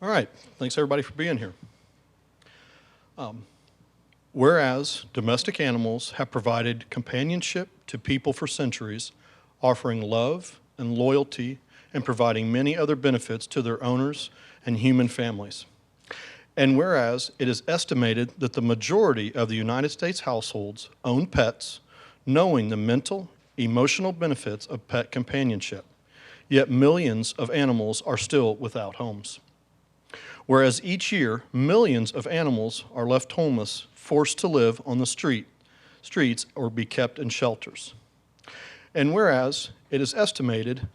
All right, thanks everybody for being here. Whereas domestic animals have provided companionship to people for centuries, offering love and loyalty and providing many other benefits to their owners and human families. And whereas it is estimated that the majority of the United States households own pets, knowing the mental, emotional benefits of pet companionship, yet millions of animals are still without homes. Whereas each year, millions of animals are left homeless, forced to live on the streets or be kept in shelters. And whereas it is estimated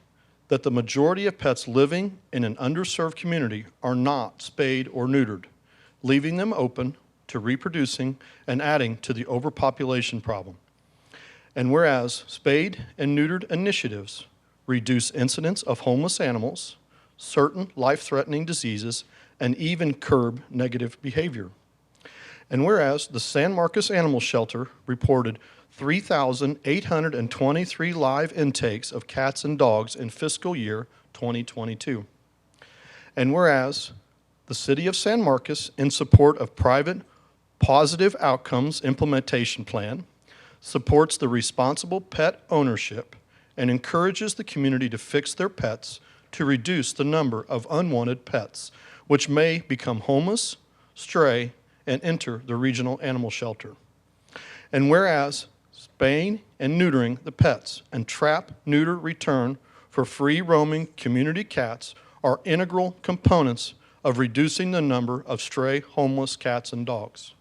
that the majority of pets living in an underserved community are not spayed or neutered, leaving them open to reproducing and adding to the overpopulation problem. And whereas spayed and neutered initiatives reduce incidence of homeless animals, certain life-threatening diseases, and even curb negative behavior. And whereas the San Marcos Animal Shelter reported 3,823 live intakes of cats and dogs in fiscal year 2022. And whereas the City of San Marcos, in support of private positive outcomes implementation plan, supports the responsible pet ownership and encourages the community to fix their pets to reduce the number of unwanted pets which may become homeless, stray, and enter the regional animal shelter. And whereas spaying and neutering the pets and trap, neuter, return for free roaming community cats are integral components of reducing the number of stray, homeless cats and dogs.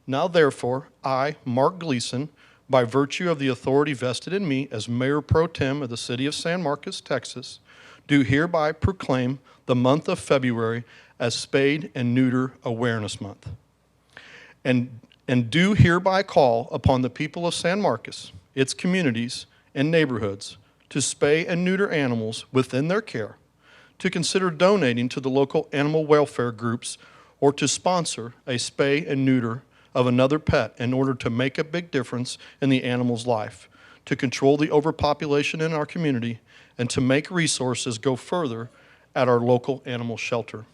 Now therefore, I, Mark Gleason, by virtue of the authority vested in me as Mayor Pro Tem of the City of San Marcos, Texas, do hereby proclaim the month of February as Spayed and Neuter Awareness Month. And do hereby call upon the people of San Marcos, its communities and neighborhoods, to spay and neuter animals within their care, to consider donating to the local animal welfare groups, or to sponsor a spay and neuter of another pet in order to make a big difference in the animal's life, to control the overpopulation in our community, and to make resources go further at our local animal shelter.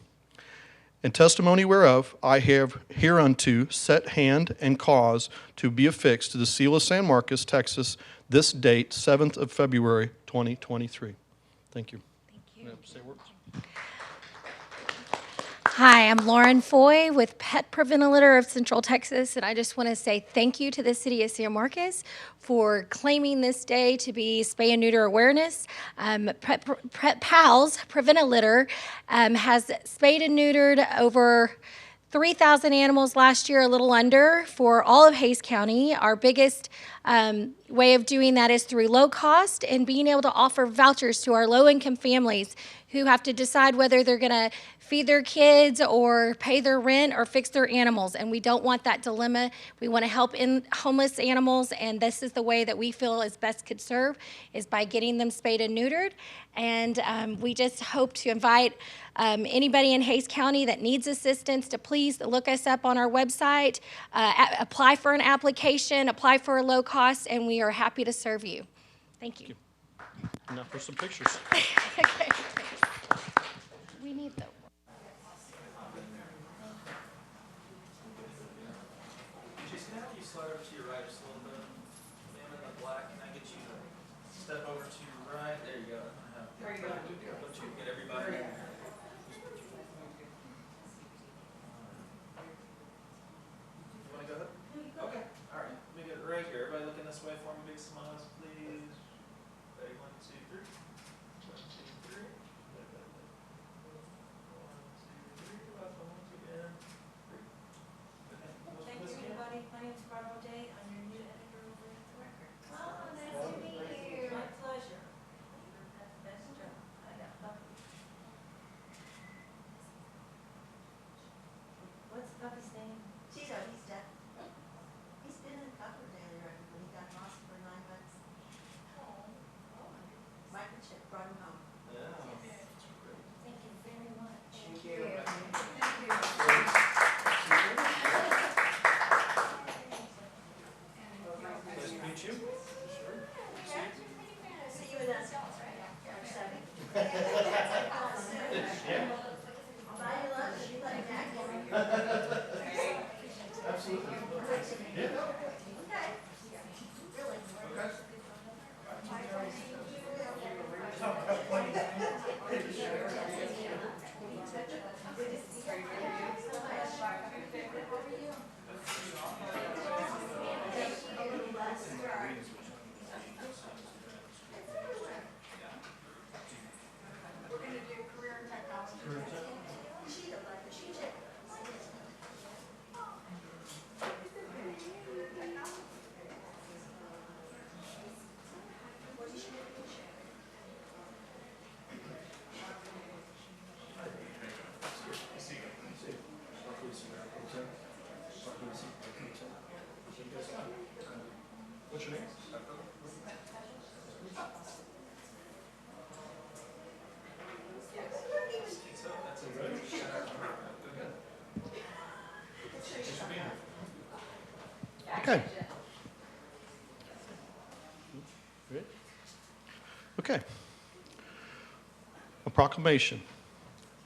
In testimony whereof, I have hereunto set hand and cause to be affixed to the seal of San Marcos, Texas, this date, 7th of February, 2023. Thank you. Thank you. Say words. Hi, I'm Lauren Foy with Pet Prevent-A-Litter of Central Texas, and I just want to say thank you to the City of San Marcos for claiming this day to be Spay and Neuter Awareness. Pet Pals Prevent-A-Litter has spayed and neutered over 3,000 animals last year, a little under, for all of Hays County. Our biggest way of doing that is through low cost and being able to offer vouchers to our low-income families who have to decide whether they're going to feed their kids or pay their rent or fix their animals. And we don't want that dilemma. We want to help in homeless animals, and this is the way that we feel is best could serve, is by getting them spayed and neutered. And we just hope to invite anybody in Hays County that needs assistance to please look us up on our website, apply for an application, apply for a low cost, and we are happy to serve you. Thank you. Now for some pictures. Okay. We need them. You slide over to your right just a little bit. Man in the black, can I get you to step over to your right? There you go. There you go. Don't you get everybody? You want to go ahead? Okay. All right. Let me get it right here. Everybody looking this way for me. Big smiles, please. Ready? 1, 2, 3. 1, 2, 3. 1, 2, 3. Last one. 1, 2, and 3. Thank you, everybody. My name is Barbara Day. I'm your new editor over at the Record. Oh, nice to meet you. My pleasure. That's the best job. I got Buffy. What's Buffy's name? He's dead. He's been in the cover of Daily Record when he got lost for 9 months. Microchip brought him home. Yeah. Thank you very much. Thank you. Nice to meet you. See you in that. March 7th. Yeah. Bye. Okay. Ready? Okay. A proclamation.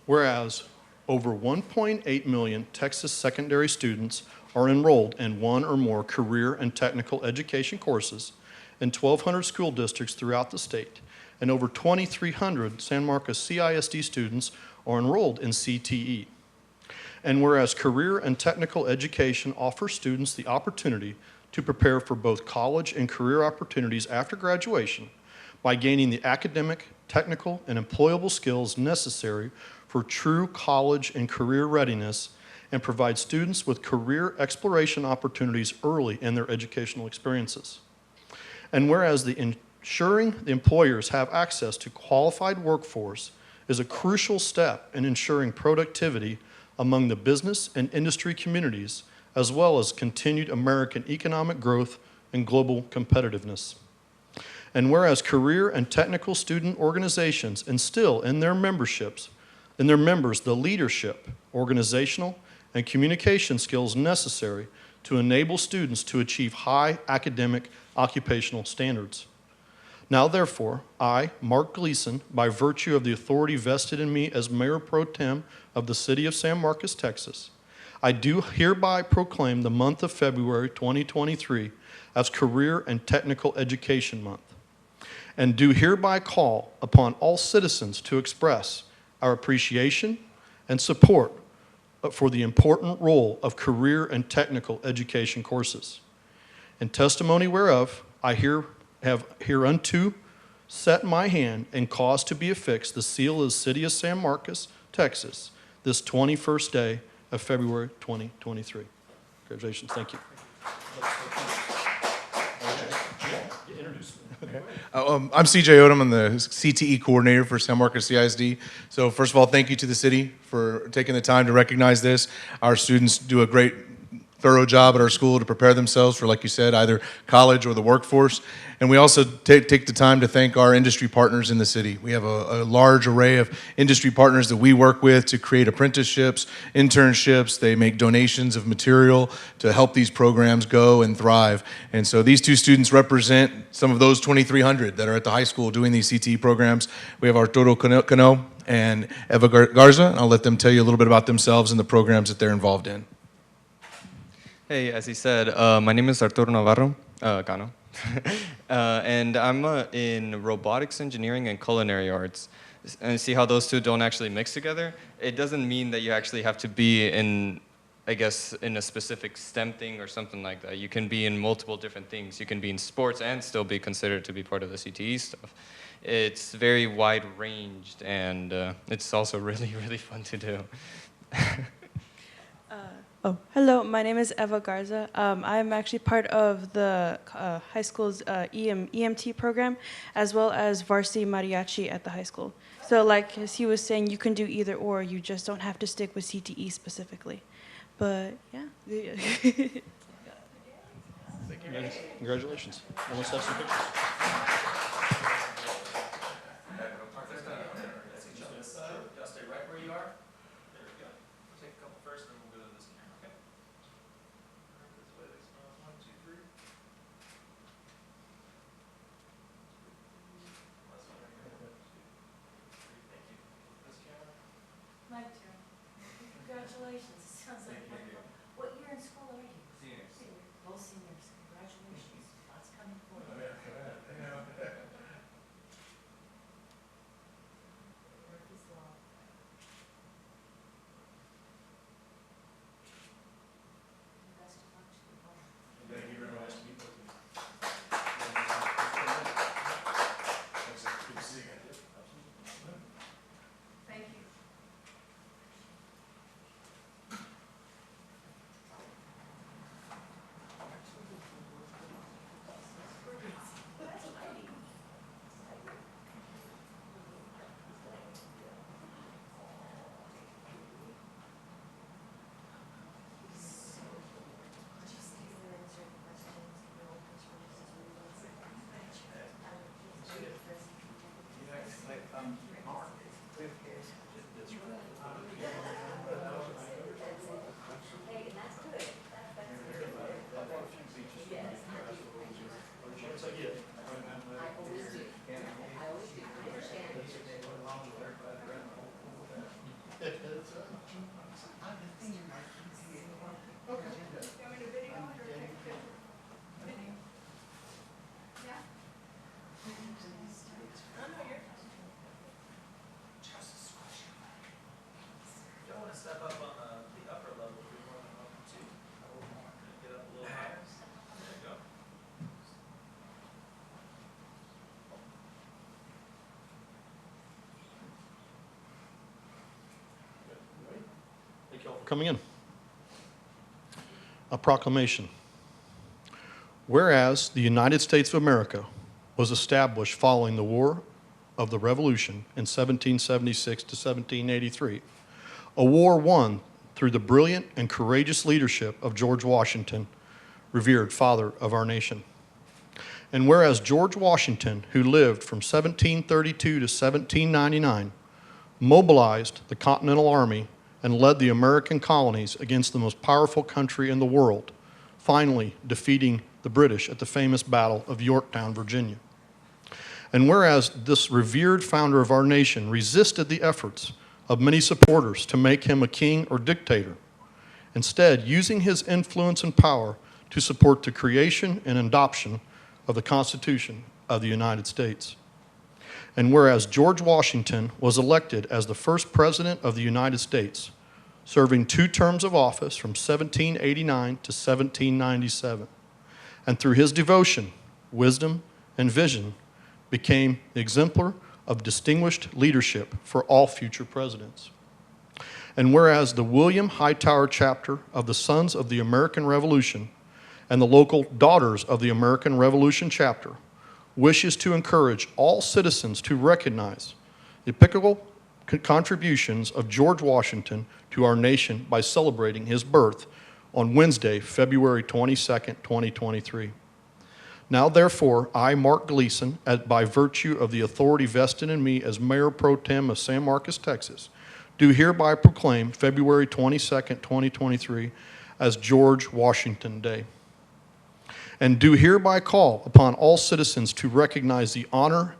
Whereas over 1.8 million Texas secondary students are enrolled in one or more career and technical education courses in 1,200 school districts throughout the state, and over 2,300 San Marcos CISD students are enrolled in CTE. And whereas career and technical education offers students the opportunity to prepare for both college and career opportunities after graduation by gaining the academic, technical, and employable skills necessary for true college and career readiness, and provide students with career exploration opportunities early in their educational experiences. And whereas ensuring the employers have access to qualified workforce is a crucial step in ensuring productivity among the business and industry communities, as well as continued American economic growth and global competitiveness. And whereas career and technical student organizations instill in their members the leadership, organizational, and communication skills necessary to enable students to achieve high academic occupational standards. Now, therefore, I, Mark Gleason, by virtue of the authority vested in me as Mayor Pro Tem of the City of San Marcos, Texas, I do hereby proclaim the month of February 2023 as Career and Technical Education Month, and do hereby call upon all citizens to express our appreciation and support for the important role of career and technical education courses. In testimony whereof, I have hereunto set my hand and caused to be affixed the seal of the City of San Marcos, Texas, this 21st day of February 2023. Congratulations. Thank you. I'm CJ Odom. I'm the CTE coordinator for San Marcos CISD. So first of all, thank you to the city for taking the time to recognize this. Our students do a great, thorough job at our school to prepare themselves for, like you said, either college or the workforce. And we also take the time to thank our industry partners in the city. We have a large array of industry partners that we work with to create apprenticeships, internships. They make donations of material to help these programs go and thrive. And so these two students represent some of those 2,300 that are at the high school doing these CTE programs. We have Arturo Cano and Eva Garza, and I'll let them tell you a little bit about themselves and the programs that they're involved in. Hey, as he said, my name is Arturo Navarro, Cano, and I'm in robotics engineering and culinary arts. And see how those two don't actually mix together? It doesn't mean that you actually have to be in, I guess, in a specific STEM thing or something like that. You can be in multiple different things. You can be in sports and still be considered to be part of the CTE stuff. It's very wide-ranged, and it's also really, really fun to do. Hello, my name is Eva Garza. I'm actually part of the high school's EMT program, as well as varsity mariachi at the high school. So like as he was saying, you can do either or, you just don't have to stick with CTE specifically. But yeah. Thank you, guys. Congratulations. And let's have some pictures. Y'all stay right where you are. There we go. We'll take a couple first, then we'll go to this camera, okay? This way, they smile. 1, 2, 3. Last one, right here. 1, 2, 3. Thank you. This camera. My turn. Congratulations, it sounds like Thank you. wonderful. What year in school are you? Seniors. Both seniors, congratulations, lots coming forward. step up on the upper level, you're more than welcome to. Get up a little higher. There you go. Thank you all for coming in. A proclamation. Whereas the United States of America was established following the War of the Revolution in 1776 to 1783, a war won through the brilliant and courageous leadership of George Washington, revered father of our nation. And whereas George Washington, who lived from 1732 to 1799, mobilized the Continental Army and led the American colonies against the most powerful country in the world, finally defeating the British at the famous Battle of Yorktown, Virginia. And whereas this revered founder of our nation resisted the efforts of many supporters to make him a king or dictator, instead using his influence and power to support the creation and adoption of the Constitution of the United States. And whereas George Washington was elected as the first president of the United States, serving 2 terms of office from 1789 to 1797, and through his devotion, wisdom, and vision, became the exemplar of distinguished leadership for all future presidents. And whereas the William Hightower chapter of the Sons of the American Revolution and the local Daughters of the American Revolution chapter wishes to encourage all citizens to recognize the epical contributions of George Washington to our nation by celebrating his birth on Wednesday, February 22nd, 2023. Now, therefore, I, Mark Gleason, by virtue of the authority vested in me as Mayor Pro Tem of San Marcos, Texas, do hereby proclaim February 22nd, 2023 as George Washington Day, and do hereby call upon all citizens to recognize the honor,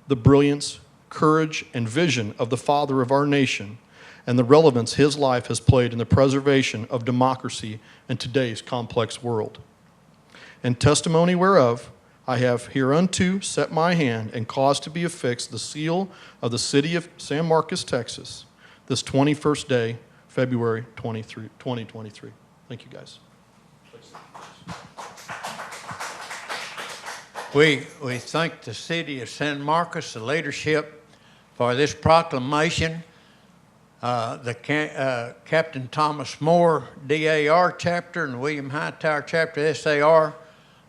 the brilliance, courage, and vision of the father of our nation and the relevance his life has played in the preservation of democracy in today's complex world. In testimony whereof, I have hereunto set my hand and caused to be affixed the seal of the city of San Marcos, Texas, this 21st day, February 2023. Thank you, guys. We thank the city of San Marcos, the leadership, for this proclamation. Captain Thomas Moore, DAR chapter, and William Hightower chapter, SAR,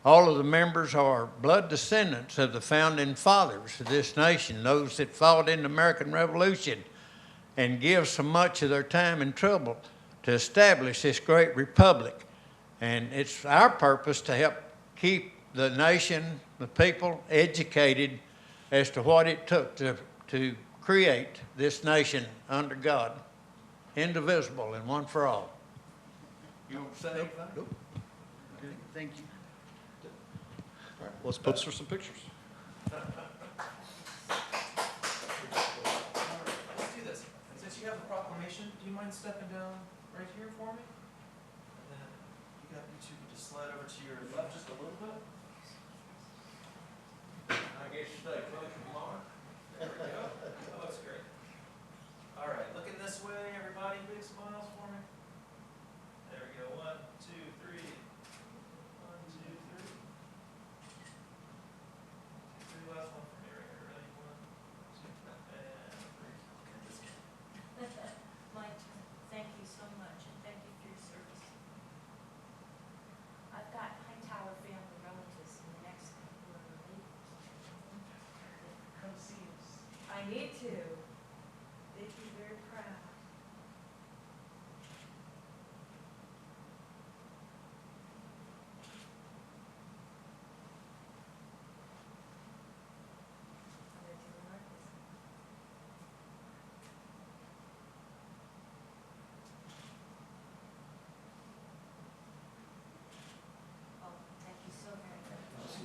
all of the members are blood descendants of the founding fathers of this nation, those that fought in the American Revolution and give so much of their time and trouble to establish this great republic. And it's our purpose to help keep the nation, the people, educated as to what it took to create this nation under God, indivisible and one for all. You want to say anything? Nope. Okay, thank you. All right, let's post for some pictures. Let's do this. Since you have the proclamation, do you mind stepping down right here for me? And then you two can just slide over to your left just a little bit. I guess stay close to Mark. There we go. That looks great. All right, looking this way, everybody. Big smiles for me. There we go. 1, 2, 3. 1, 2, 3. 3 last one for me right here. Ready? 1, 2, and 3. Mike, thank you so much, and thank you for your service. I've got Hightower family relatives in the next couple of weeks. Come see us. I need to. They'd be very proud. Are they doing like this? Oh, thank you so very much.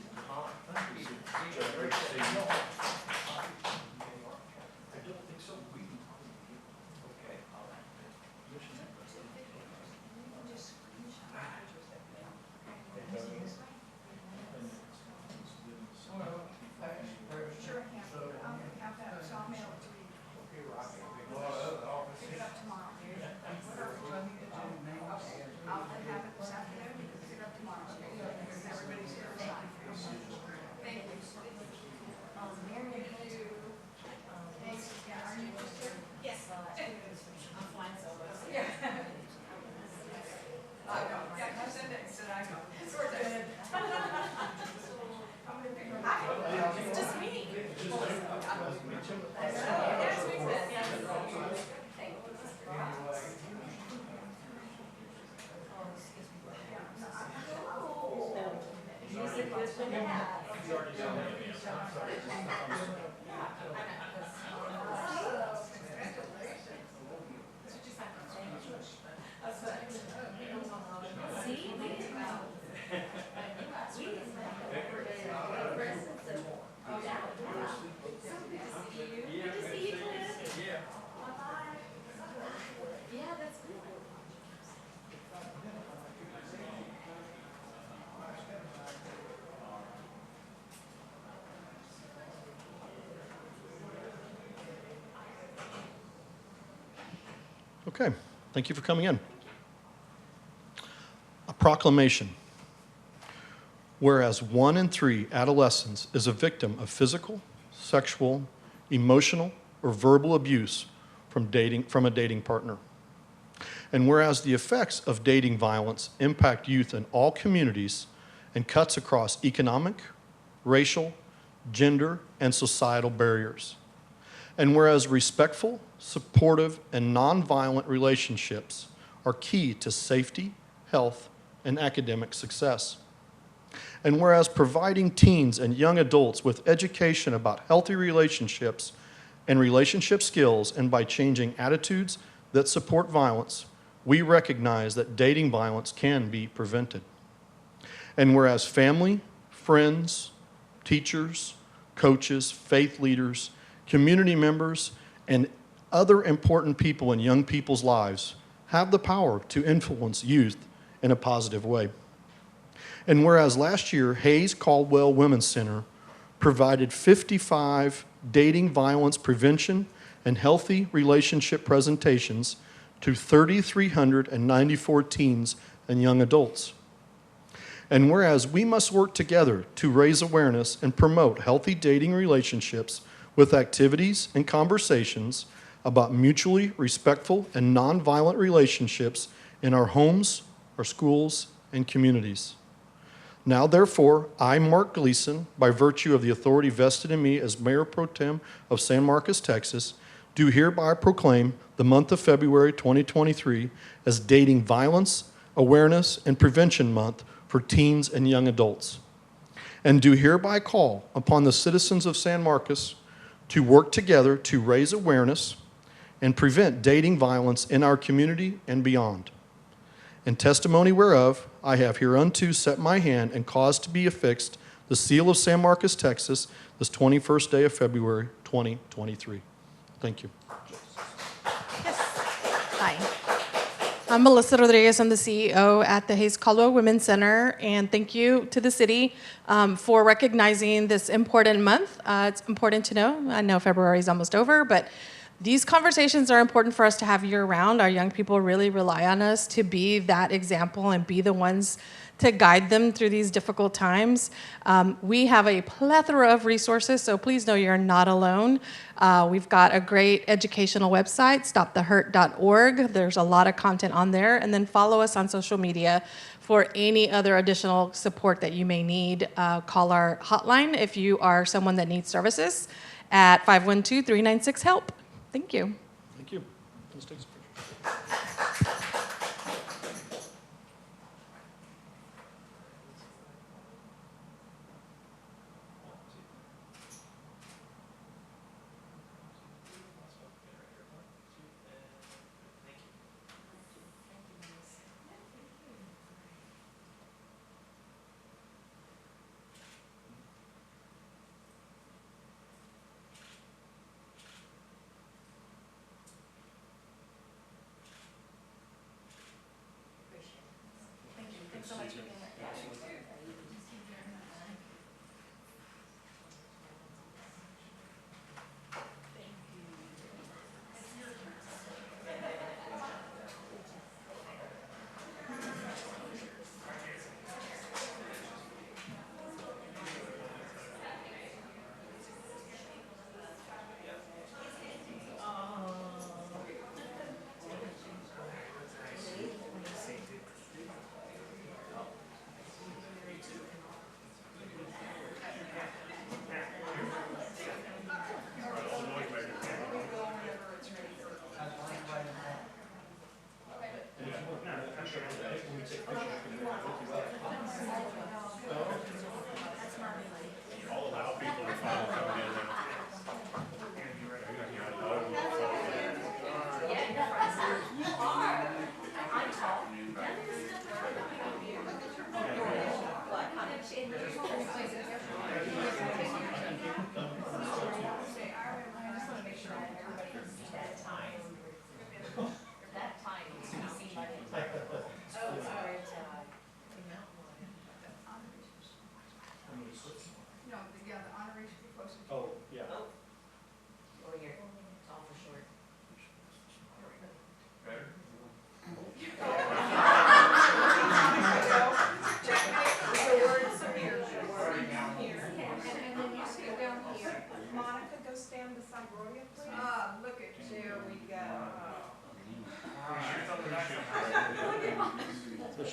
Okay, thank you for coming in. A proclamation. Whereas 1 in 3 adolescents is a victim of physical, sexual, emotional, or verbal abuse from a dating partner. And whereas the effects of dating violence impact youth in all communities and cuts across economic, racial, gender, and societal barriers. And whereas respectful, supportive, and nonviolent relationships are key to safety, health, and academic success. And whereas providing teens and young adults with education about healthy relationships and relationship skills, and by changing attitudes that support violence, we recognize that dating violence can be prevented. And whereas family, friends, teachers, coaches, faith leaders, community members, and other important people in young people's lives have the power to influence youth in a positive way. And whereas last year, Hayes Caldwell Women's Center provided 55 dating violence prevention and healthy relationship presentations to 3,394 teens and young adults. And whereas we must work together to raise awareness and promote healthy dating relationships with activities and conversations about mutually respectful and nonviolent relationships in our homes, our schools, and communities. Now, therefore, I, Mark Gleason, by virtue of the authority vested in me as Mayor Pro Tem of San Marcos, Texas, do hereby proclaim the month of February 2023 as Dating Violence, Awareness, and Prevention Month for teens and young adults, and do hereby call upon the citizens of San Marcos to work together to raise awareness and prevent dating violence in our community and beyond. In testimony whereof, I have hereunto set my hand and caused to be affixed the seal of San Marcos, Texas, this 21st day of February, 2023. Thank you. Hi. I'm Melissa Rodriguez. I'm the CEO at the Hayes Caldwell Women's Center, and thank you to the city for recognizing this important month. It's important to know. I know February is almost over, but these conversations are important for us to have year-round. Our young people really rely on us to be that example and be the ones to guide them through these difficult times. We have a plethora of resources, so please know you're not alone. We've got a great educational website, stopthehurt.org. There's a lot of content on there. And then follow us on social media for any other additional support that you may need. Call our hotline if you are someone that needs services at 512-396-HELP. Thank you. Thank you. Let's take some pictures.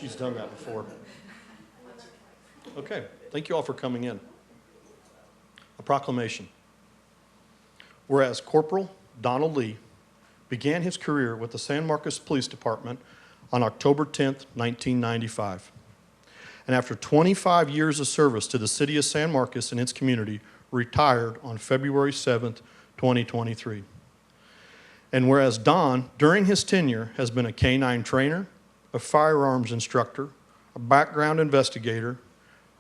She's done that before. Okay, thank you all for coming in. A proclamation. Whereas Corporal Donald Lee began his career with the San Marcos Police Department on October 10th, 1995. And after 25 years of service to the city of San Marcos and its community, retired on February 7th, 2023. And whereas Don, during his tenure, has been a K-9 trainer, a firearms instructor, a background investigator,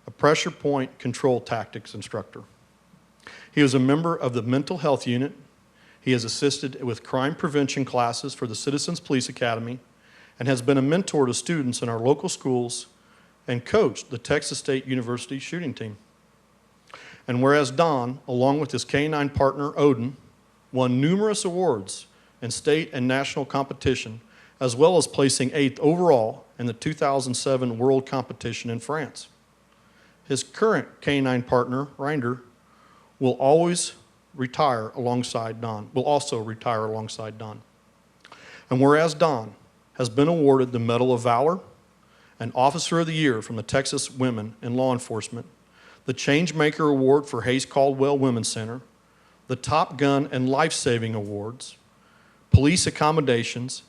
a pressure point control tactics instructor. He was a member of the mental health unit. He has assisted with crime prevention classes for the Citizens Police Academy and has been a mentor to students in our local schools and coached the Texas State University shooting team. And whereas Don, along with his K-9 partner Odin, won numerous awards in state and national competition, as well as placing 8th overall in the 2007 World Competition in France. His current K-9 partner, Reinder, will also retire alongside Don. And whereas Don has been awarded the Medal of Valor, an Officer of the Year from the Texas Women in Law Enforcement, the Changemaker Award for Hayes Caldwell Women's Center, the Top Gun and Life Saving Awards, police accommodations,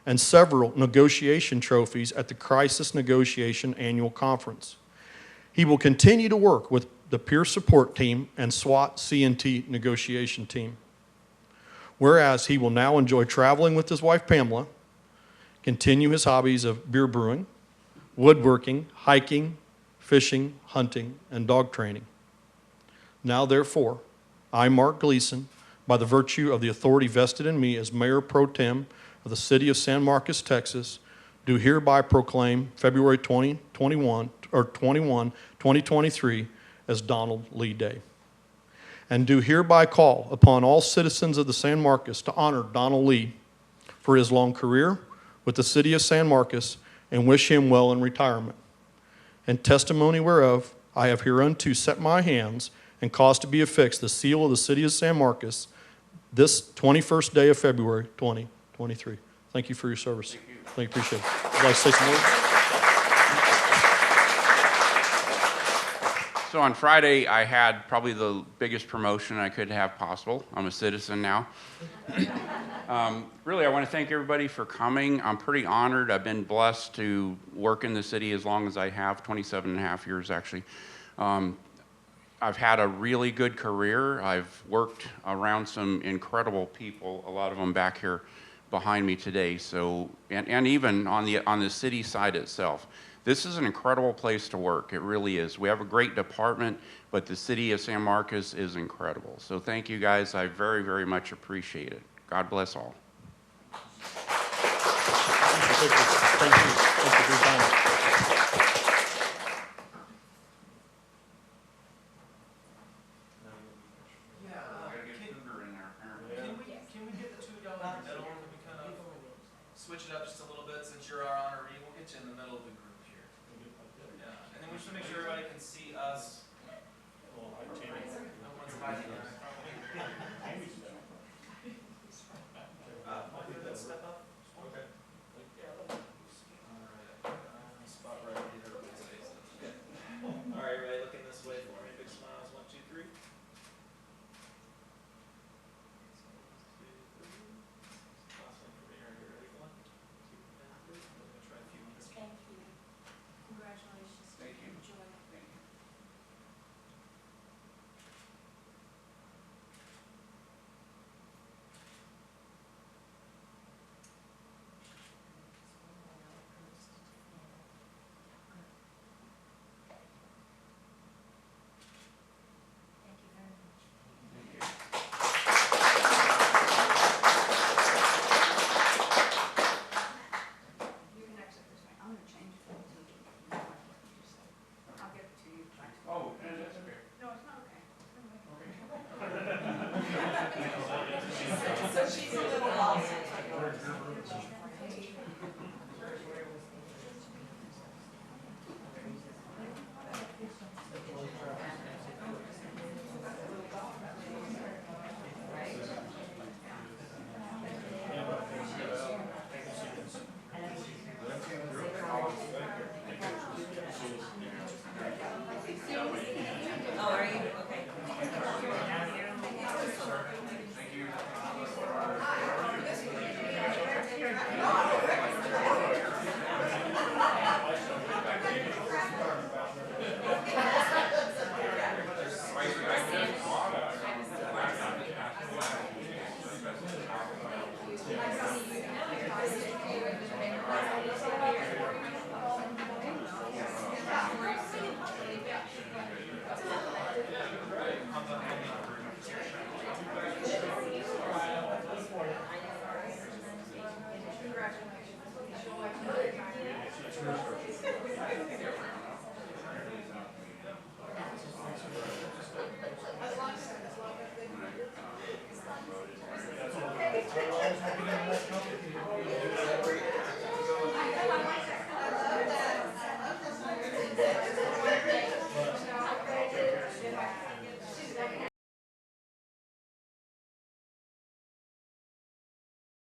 and several negotiation trophies at the Crisis Negotiation Annual Conference. He will continue to work with the peer support team and SWAT CNT negotiation team. Whereas he will now enjoy traveling with his wife Pamela, continue his hobbies of beer brewing, woodworking, hiking, fishing, hunting, and dog training. Now therefore, I, Mark Gleason, by the virtue of the authority vested in me as Mayor Pro Tem of the City of San Marcos, Texas, do hereby proclaim February 2023 as Donald Lee Day. And do hereby call upon all citizens of the San Marcos to honor Donald Lee for his long career with the City of San Marcos and wish him well in retirement. And testimony whereof I have hereunto set my hands and caused to be affixed the seal of the City of San Marcos this 21st day of February 2023. Thank you for your service. Thank you. Appreciate it. Would you like to say some words? So on Friday, I had probably the biggest promotion I could have possible. I'm a citizen now. Really, I want to thank everybody for coming. I'm pretty honored. I've been blessed to work in the city as long as I have, 27 and a half years actually. I've had a really good career. I've worked around some incredible people, a lot of them back here behind me today. So, and even on the city side itself. This is an incredible place to work. It really is. We have a great department, but the city of San Marcos is incredible. So thank you guys. I very, very much appreciate it. God bless all. Thank you. Thank you for your time. Can we get the two of y'all in the middle? Can we kind of switch it up just a little bit since you're our honoree? We'll get you in the middle of the group here. Yeah, and then we should make sure everybody can see us. No one's hiding us. Let's step up. Okay. Spot right here. Everybody's faces. Okay. All right, everybody looking this way for me. Big smiles. 1, 2, 3. Thank you. Congratulations. Thank you. Enjoy. Thank you.